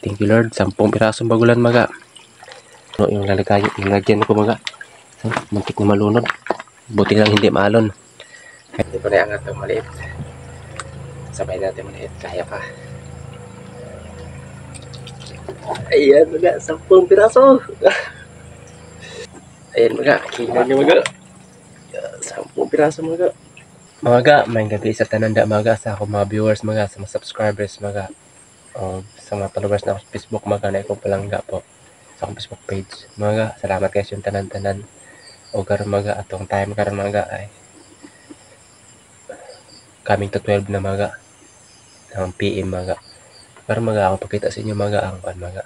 Thank you Lord. 10 pirasong bagulan mga. No, yung lalagyan ko mga. So, muntik na malunod. Buti lang hindi maalon. Hindi pa naiangat ng maliit. Sabay natin maliit. Kaya pa. Ayan mga. 10 piraso. Ayan mga. Kailan nyo mga. 10 piraso mga. Mga, may gabi sa tananda mga sa ako mga viewers mga, sa mga subscribers mga, sa mga followers na Facebook mga na ikong palangga po sa akong Facebook page mga. Salamat guys yung tanan-tanan o karon mga atong time karon mga ay coming to 12 na mga ng PM mga. Karon mga ako pakita sa inyo mga ang mga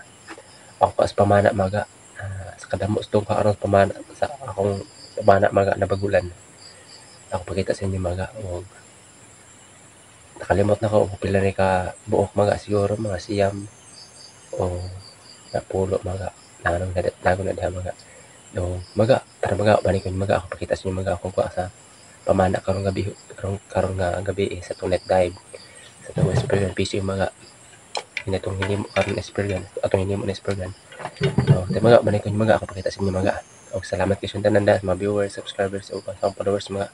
ako as pamana mga, sa kadamo stong karon pamana sa akong pamana mga na bagulan. Ako pakita sa inyo mga, nakalimot na ko pila ni ka buok mga, siguro mga siyam o napulo mga nanong nago na diha mga. No mga tara mga balik mga ako pakita sa inyo mga akong kuha sa pamana karon gabi karon nga gabi sa tong net dive sa tong experience PC mga inatong hinimo karon experience atong hinimo na experience. No mga balik mga ako pakita sa inyo mga. Og salamat kay sundananda mga viewers, subscribers o sa followers mga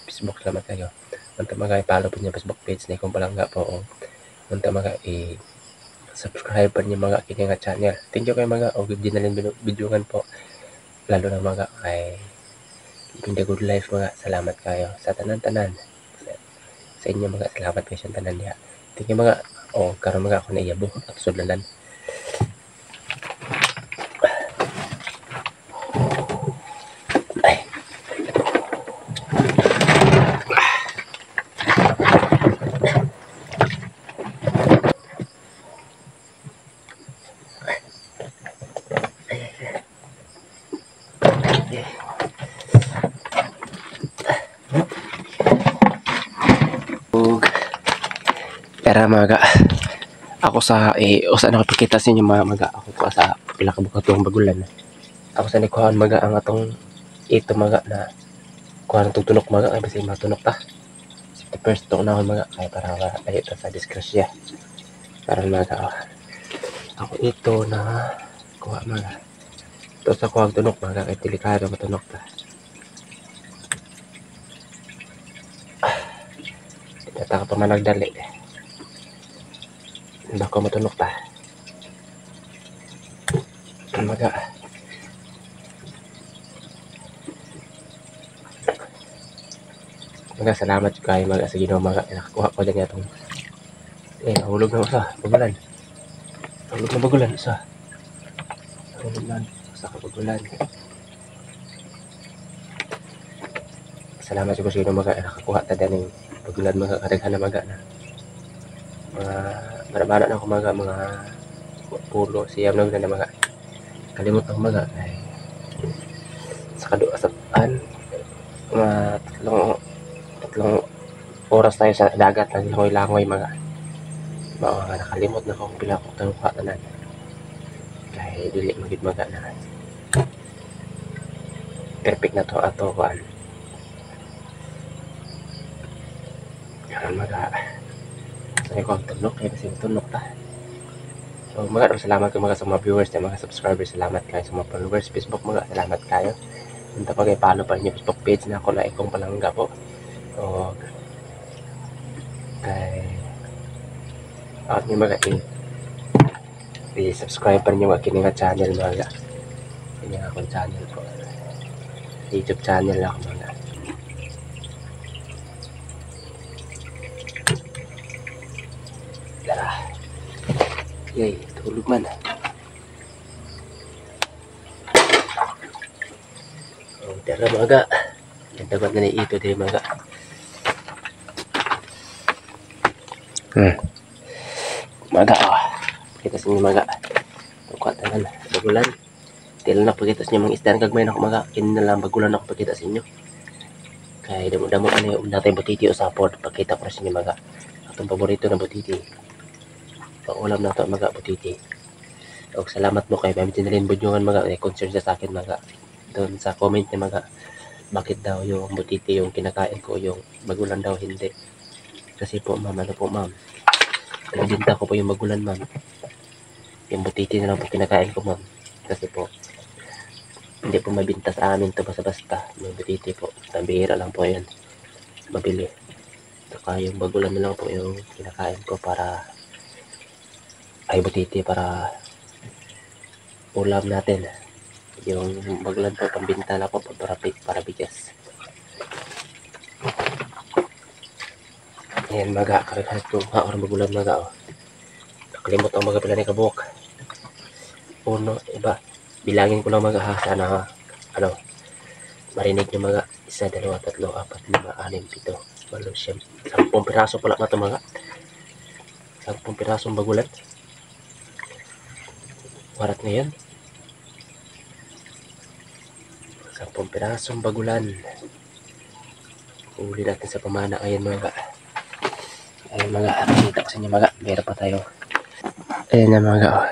Facebook. Salamat kayo. Unta mga i-follow po niyo Facebook page na ikong palangga po. O unta mga i-subscribe pa niyo mga kini nga channel. Thank you kayo mga. O dinalin videohan po. Lalo na mga kay Living the Good Life mga. Salamat kayo sa tanan-tanan. Sa inyo mga salamat kayo sa tanan niya. Thank you mga. O karon mga ako na iyabo at sudlanan. Tara mga, ako sa usa nakapakita sa inyo mga ako ko sa pila ka bukat yung bagulan. Ako sa nikuhaan mga ang atong ito mga na kuha ng tutunok mga ay basi matunok ta. Safety first to na mga kay para dali ta sa disgrasya. Para mga ako ito na kuha mga. Ito sa kuha tunok mga kay delikado matunok ta. Data ka pa man nagdali. Bako matunok ta. Mga salamat kayo mga sa Ginoo mga nakakuha ko din itong nahulog na usa bagulan. Nahulog na bagulan usa. Nahulog na usa ka bagulan. Salamat sa Ginoo mga nakakuha ta din bagulan mga kadaghan na mga na. Marabana na ako mga pulo siyam na mga kalimot ng mga ay sa kaduasaan mga tatlong oras tayo sa dagat na langoy mga nakalimot na ako pila ko tayo katanan kaya dili magid mga na perfect na to ato kuan mga sa ko tunok kaya kasi tunok ta. So mga salamat kayo mga sa mga viewers at mga subscribers. Salamat kayo sa mga followers Facebook mga. Salamat kayo. Punta pa kayo follow pa niyo Facebook page na ako na ikong palangga po. O kay niyo mga i-subscribe pa niyo kini nga channel mga. Kini nga akong channel po. YouTube channel ako mga. Yay, tulog man. Tara mga. Nagdagat na ni ito din mga. Mga kita sa inyo mga. Tungkatan na bagulan. Tila na pagkita sa inyo mga isdan kagmay na ako mga. Kinalang bagulan ako pagkita sa inyo. Kaya damo-damo ka na yung natin butiti o support. Pagkita ko sa inyo mga. Atong paborito na butiti. Paulam na ito mga butiti. O salamat mo kay Ma'am Jinalyn Budyongan mga concern sa akin mga. Doon sa comment niya mga bakit daw yung butiti yung kinakain ko yung bagulan daw hindi. Kasi po ma'am ano po ma'am. Pinabinta ko po yung bagulan ma'am. Yung butiti na lang po kinakain ko, ma'am. Kasi po, hindi po mabinta sa amin to basta-basta. Yung butiti po, tambihira lang po yan. Mabili. Saka yung bagulan na lang po yung kinakain ko para, ay butiti para ulam natin. Yung bagulan po, pambinta lang po para bigas. Ayan maga, karaghan ko orang bagulan maga. Oh. Nakalimot ang mga pila ni kabuk. Uno, iba. Bilangin ko lang maga ha. Sana ano, marinig nyo maga. 1, 2, 3, 4, 5, 6, 7, 8, 10 piraso pala na ito maga. 10 pirasong bagulan. Warat ngayon. 10 pirasong bagulan. Uli natin sa pamana. Ayan mga. Ayan mga. Kita ko sa inyo mga. Meron pa tayo. Ayan na mga. Oh.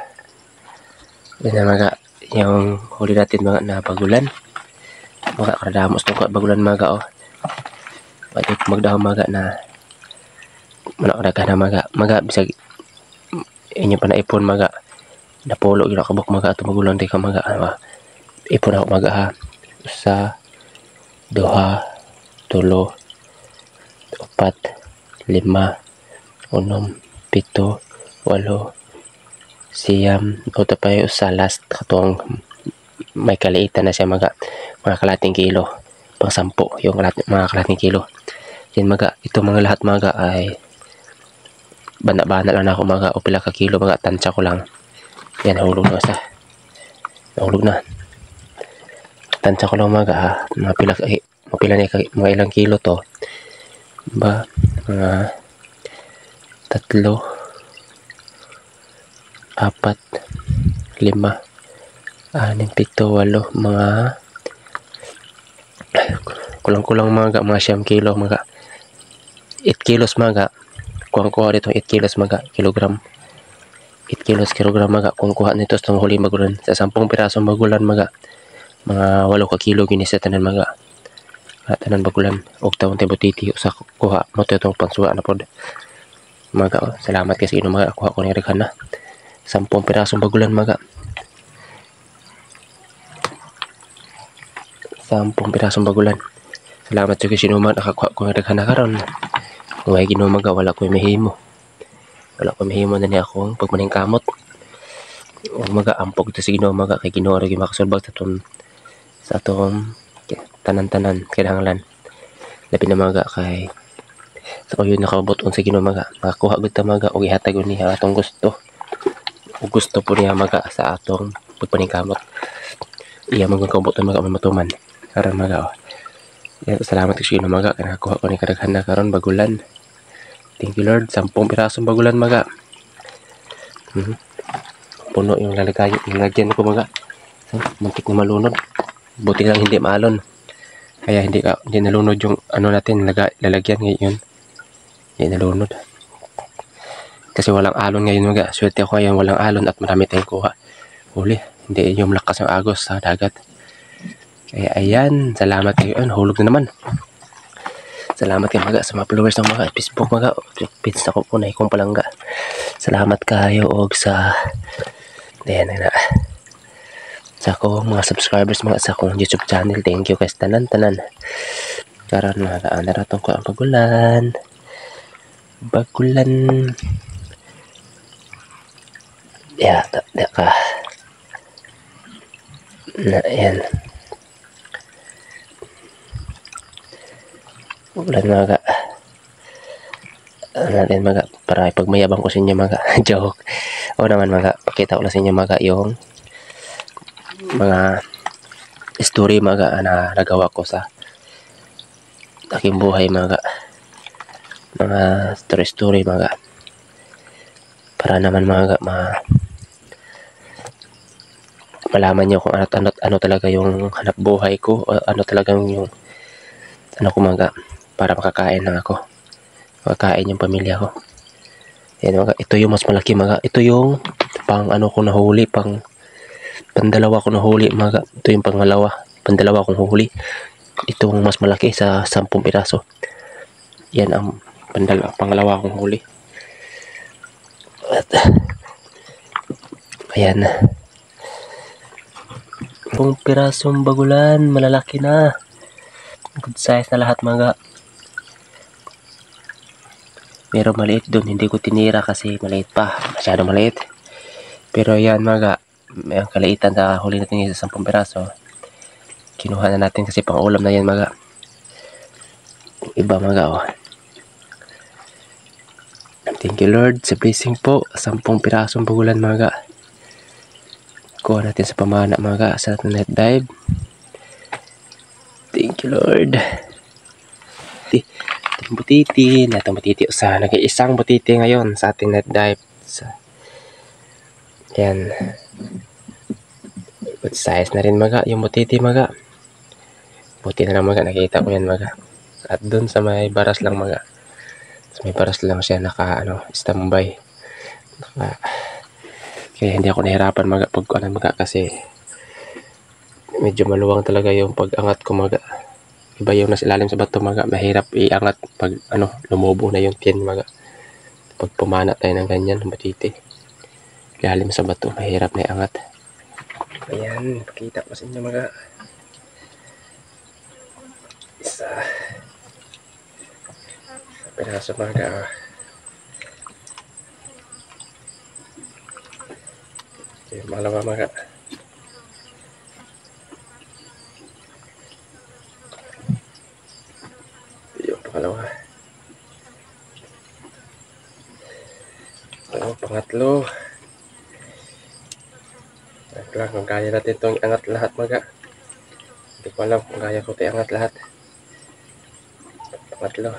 Ayan na mga. Yung huli natin mga na bagulan. Mga karadamos ng bagulan mga. Oh. Pwede magdahong mga na manakaraga na mga. Mga bisag inyo pa na ipon mga. Napulo yung nakabok mga. Ito magulang di ka mga. Ipon ako mga ha. 1, 2, 3, 4, 5, 6, 7, 8, 9, ito pa yung sa last katong may kaliitan na siya mga kalating kilo pang 10 yung mga kalating kilo yan mga ito mga lahat mga ay bana-bana lang ako mga o pila ka kilo mga tansya ko lang yan nahulog na sa nahulog na tansya ko lang mga mapila na mga ilang kilo to ba mga 3, 4, 5, 6, 7, 8 mga kulang-kulang mga 9 kilo mga 8 kilos mga kuha dito 8 kilos mga kilogram 8 kilos kilogram mga kuha nito sa huli magulan sa 10 pirasong magulan mga 8 ka kilo ginisa tanan mga tanan bagulan og taon tay butiti usa kuha mo to itong pansuwa na pod mga salamat kasi ino mga kuha ko ni reghan na 10 pirasong bagulan mga 10 pirasong bagulan salamat sa kasi ino mga nakakuha ko ni reghan na karon way Ginoo mga wala ko mahimo na ni akong pagmaning kamot o mga ampog to sa Ginoo mga kay Ginoo ra gyud makasulbag sa atong tanan-tanan kinahanglan labi na mga kay sa so, yun nakabuton sa Ginoo mga makakuha gud ta mga og ihatag niya atong gusto ug gusto po niya mga sa atong pagpaningkamot iya magkabuton mga matuman karon mga salamat sa Ginoo mga kay nakakuha ko ni kadaghan na karon bagulan thank you Lord 10 pirasong bagulan mga puno yung lalagyan ko mga muntik na malunod buti lang hindi maalon kaya hindi nalunod yung ano natin lalagyan ngayon hindi nalunod kasi walang alon ngayon mga swerte ako ngayon walang alon at marami tayong kuha huli hindi yung lakas ng agos sa dagat kaya ayan salamat kayo hulog na naman salamat kayo mga sa mga followers ng mga Facebook mga pins ako po na ikong palangga salamat kayo og sa ayan na sa akong mga subscribers mga sa akong YouTube channel thank you guys tanan karon mga naratong ko ang bagulan ya ka na yan bagulan mga natin mga para ipagmayabang ko sa inyo mga joke o naman mga pakita ko na sa inyo mga yung mga story mga na nagawa ko sa aking buhay mga story mga para naman mga malaman nyo kung ano talaga yung hanap buhay ko o ano talagang yung ano ko mga para makakain lang ako makakain yung pamilya ko yan mga ito yung mas malaki mga ito yung pang ano ko nahuli pandalawa ko nahuli mga ito yung pandalawa kong huli itong mas malaki sa 10 piraso yan ang pangalawa kong huli at Ayan. 10 pirasong bagulan, malalaki na. Good size na lahat mga. Pero maliit doon, hindi ko tinira kasi maliit pa. Masyado maliit. Pero yan mga, may ang kaliitan sa huli natin yung 10 piraso. Kinuha na natin kasi pang ulam na yan mga. Iba mga oh. Thank you Lord sa blessing po. 10 pirasong bagulan mga. Kuha natin sa pamana mga sa net dive. Thank you Lord. Itong butiti, natong butiti sa nag-iisang butiti ngayon sa ating net dive. Yan. Good size na rin mga yung butiti mga. Buti na lang mga, nakita ko yan mga. At dun sa may baras lang mga. Sa may baras lang siya standby. Kaya hindi ako nahirapan mga pag mga kasi medyo maluwang talaga yung pag-angat ko mga. Iba yung nasa ilalim sa bato mga, mahirap iangat pag lumubo na yung tiyan mga. Pag pumana tayo ng ganyan, batiti. Ilalim sa bato, mahirap na iangat. Ayan, pakita ko sa inyo mga. Isa. Piraso mga. Okay, malawa mga. Pangalawa. Pangatlo. Lang kung kaya natin itong iangat lahat mga. Hindi ko alam kung kaya ko ito iangat lahat. Pangatlo.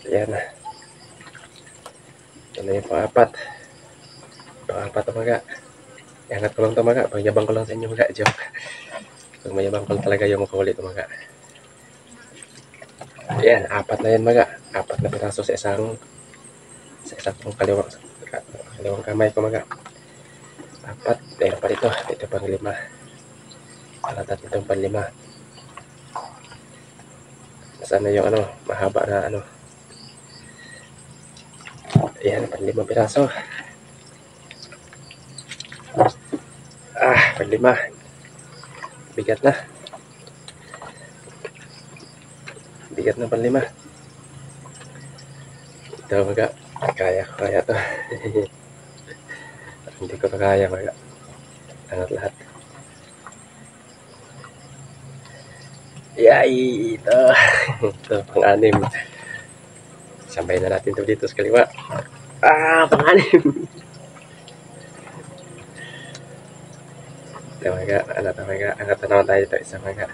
Ayan na. Ito na yung pang-apat. Pang-apat mga. Iangat ko lang ito mga. Pagyabang ko lang sa inyo mga. Joke. Pag mayabang ko talaga yung makahuli ito mga. Ayan, 4 na yan mga. 4 na piraso sa isang kaliwang kamay ko mga. 4. Meron pa dito. Ito pang 5. Palatat itong pang 5. Sana yung mahaba na Ayan, pang 5 piraso. Pang 5. Bigat na. Bigat na pang 5. Ito mga, kaya to. Hindi ko to kaya mga. Angat lahat. Yay! Ito. Ito, pang-6. Sambay na natin ito dito sa kaliwa. Pang-6. Ito mga, angat na naman tayo ito isa mga.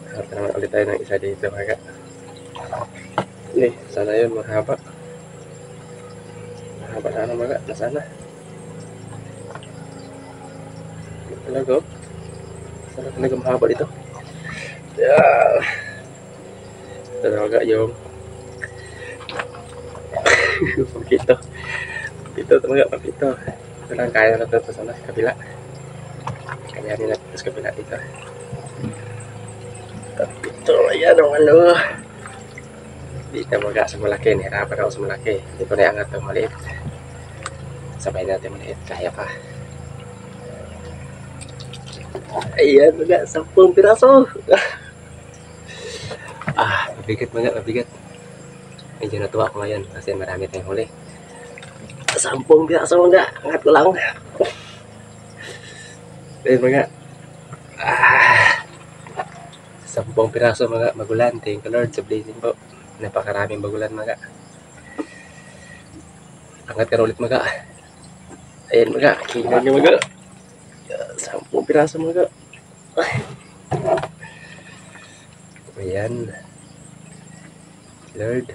Angat na naman ulit tayo ng isa dito mga. Sana yun mahaba. Mahaba na mga, nasana. Talaga. Sana talaga mahaba dito. Yeah. Talaga yung pagkito. Pagkito talaga, pagkito. Ito lang kaya natin ito sa kabila. Kaya rin natin sa kabila dito. Ito, ayan o Dito mga sa malaki. Nahirapan ako sa malaki. Hindi ko naiangat ito maliit. Sabay natin maliit. Kaya pa. Ayan mga, 10 piraso. Mabigat mga, mabigat. Medyo natuwa ko ngayon kasi marami tayong huli. 10 piraso mga, angat ko lang. Ayan mga. 10 piraso mga bagulan. Thank you Lord sa blessing po. Napakaraming bagulan mga. Angat ka ulit mga. Ayan mga, kingan nyo mga. 10 piraso mga. Ayan. Lord.